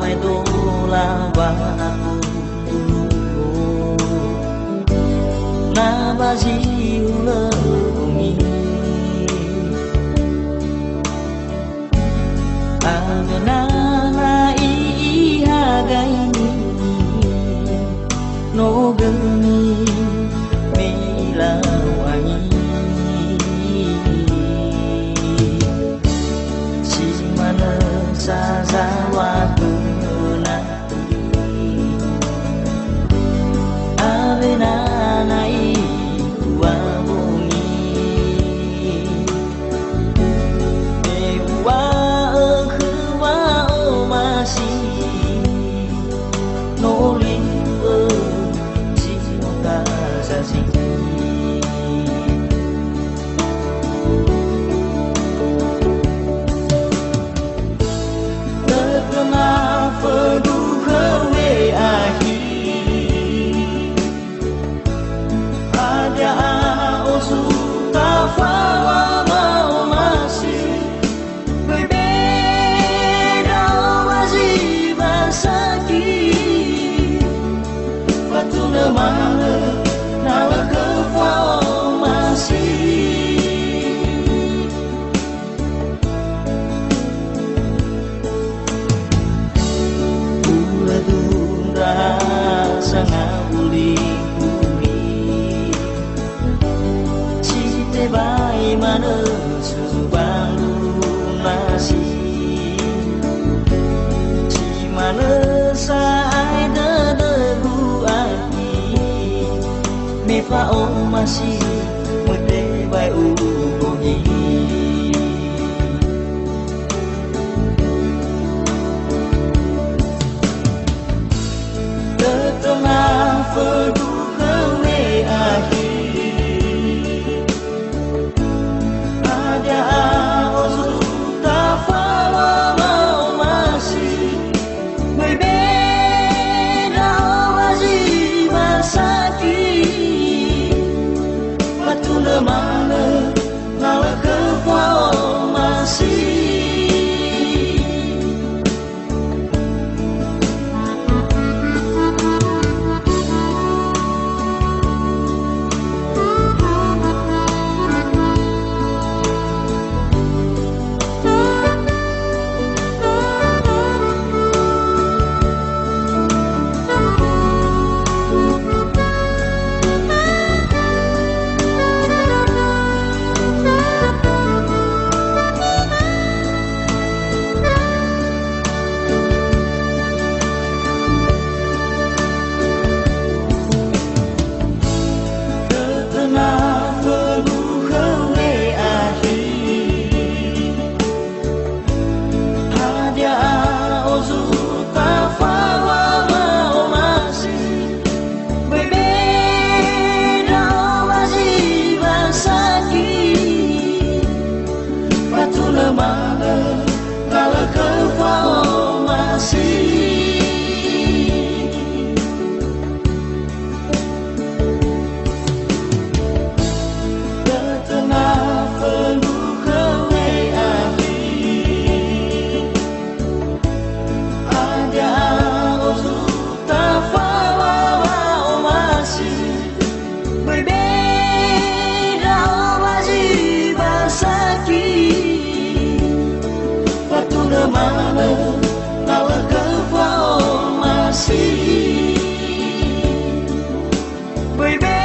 mai tu la ba na ba ji le mi na na i ha gai ni no gani mi la wa ni si mana sa sa wa tu na ave na na i wa mo ni e wa khu wa o ma si no li ơ si no ta sa si Bai mana subang lunasi si mana sai de bu aki me fa o masi mute bai u gogi de tona fa du kwe aki baby.